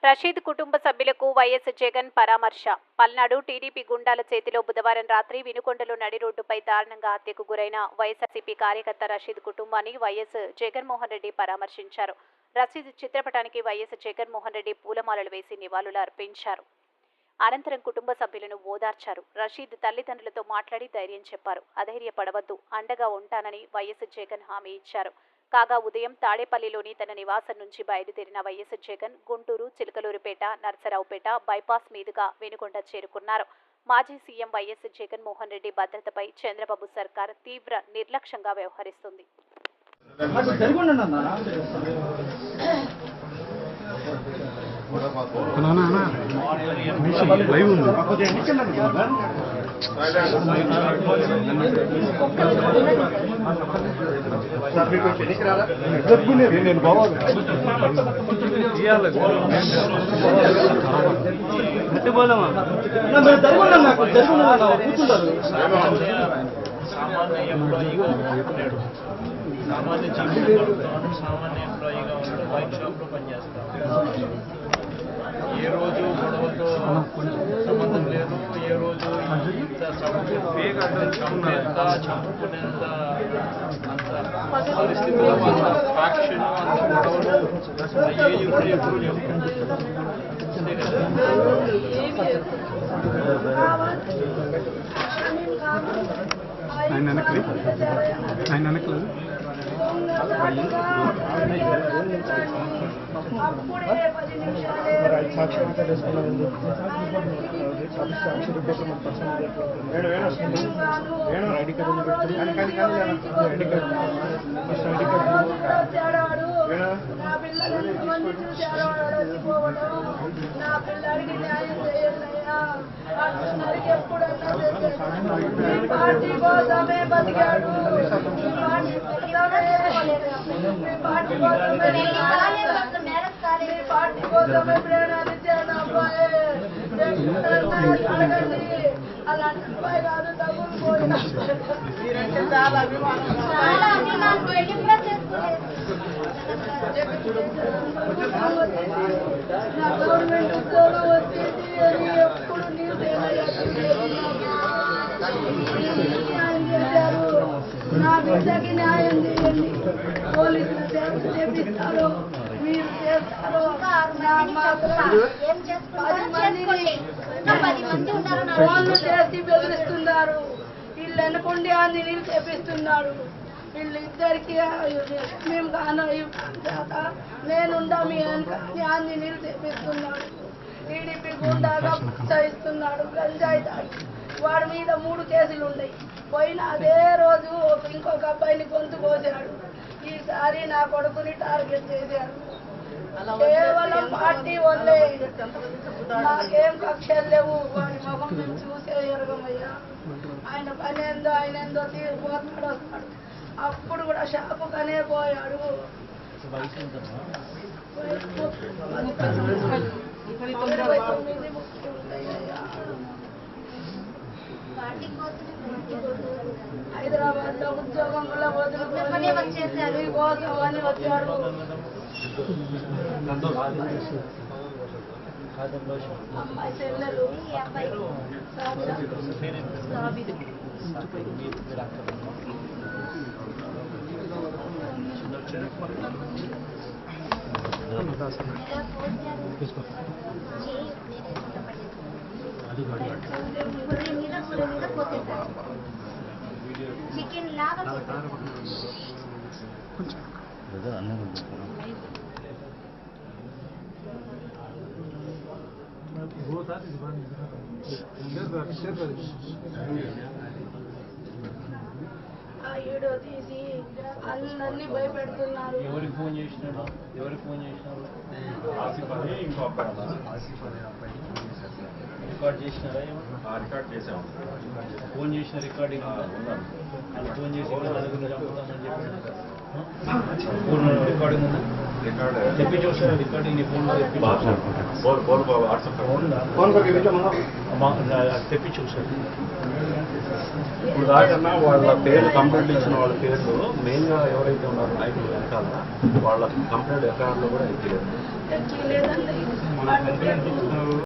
రషీద్ కుటుంబ సభ్యులకు వైఎస్ జగన్ పరామర్శ. పల్నాడు టీడీపీ గుండాల చేతిలో బుధవారం రాత్రి వినుకొండలో నడి రోడ్డుపై దారుణంగా హత్యకు గురైన వైఎస్ఆర్సీపీ కార్యకర్త రషీద్ కుటుంబాన్ని వైఎస్ జగన్మోహన్ రెడ్డి పరామర్శించారు. రషీద్ చిత్రపటానికి వైఎస్ జగన్మోహన్ రెడ్డి పూలమాలలు వేసి నివాళులు అర్పించారు. అనంతరం కుటుంబ సభ్యులను ఓదార్చారు. రషీద్ తల్లిదండ్రులతో మాట్లాడి ధైర్యం చెప్పారు. అధైర్యపడవద్దు, అండగా ఉంటానని వైఎస్ జగన్ హామీ ఇచ్చారు. కాగా ఉదయం తాడేపల్లిలోని తన నివాసం నుంచి బయలుదేరిన వైఎస్ జగన్ గుంటూరు, చిలకలూరిపేట, నర్సరావుపేట బైపాస్ మీదుగా వెనుకొండ చేరుకున్నారు. మాజీ సీఎం వైఎస్ జగన్మోహన్ రెడ్డి భద్రతపై చంద్రబాబు సర్కార్ తీవ్ర నిర్లక్ష్యంగా వ్యవహరిస్తుంది. నేను బాగా సామాన్య సామాన్య ఎంప్లాయీగా ఉన్నాడు. వైన్ షాప్లో పనిచేస్తాడు. ఏ రోజు గొడవతో సంబంధం లేదు. ఏ రోజు ఇంత చంపేంత చంపుకునేంత అంత పరిస్థితుల్లో అంత ఫ్యాక్షన్ అంత గొడవలు అయ్యేది కూడా ఎప్పుడు లేవు. అంతే కదా. ఆయన వెనకలేదు పార్టీ కోసమే బతికాడు. పార్టీ కోసమే ప్రేరణించాడు అబ్బాయి. అలాంటి అబ్బాయి కాదు. తగులుపోయినా చాలా అభిమానం. నా గవర్నమెంట్ ఉద్యోగం వచ్చేసి ఎప్పుడు న్యాయం చేశారు. నా బిడ్డకి న్యాయం చేయండి. పోలీసులు చేపిస్తారు, మీరు చేస్తారు. ఫోన్లు చేసి బెదిరిస్తున్నారు. వీళ్ళు అనుకుండి అన్ని నీళ్ళు చేపిస్తున్నాడు. వీళ్ళు ఇద్దరికి మేము కాను నేనుండా మీ అన్ని నీళ్ళు చేపిస్తున్నాడు. టీడీపీ గుండాగా ప్రోత్సహిస్తున్నాడు. గంజాయి తాగి వాడి మీద 3 కేసులు ఉన్నాయి. పోయిన అదే రోజు ఇంకొక అబ్బాయిని గొంతు కోసాడు. ఈసారి నా కొడుకుని టార్గెట్ చేశాడు. కేవలం పార్టీ వల్లే. నాకేం కక్షలు లేవు. వాడి ముఖం చూసే ఎరగమయ్యా. ఆయన పని ఏందో ఆయన ఏందో తీరిపోతాడు, వస్తాడు. అప్పుడు కూడా షాపుకనే పోయాడు. హైదరాబాద్ లో ఉద్యోగం కూడా వదులుకొని కోసం అని వచ్చాడు. అమ్మాయి చెల్లెలు చికెన్ లాగా ఆ వీడియో తీసి అందరినీ భయపెడుతున్నారు. ఎవరికి ఫోన్ చేసినాడు? రికార్డ్ చేసినారా? రికార్డ్ చేసాము. ఫోన్ చేసిన రికార్డింగ్ ఫోన్ చేసి చంపుతామని చెప్పి పూర్ణ రికార్డింగ్ ఉందా? తెప్పి చూసారా రికార్డింగ్? నీ ఫోన్లో తెప్పి తెప్పి చూసారు. ఇప్పుడు దాకన్నా వాళ్ళ పేర్లు కంప్లైంట్ ఇచ్చిన వాళ్ళ పేర్లు మెయిన్గా ఎవరైతే ఉన్నారో నాయకులు వెనకాల వాళ్ళ కంప్లైంట్ ఎఫ్ఐఆర్లో కూడా ఎక్కిలేదు. లేదండి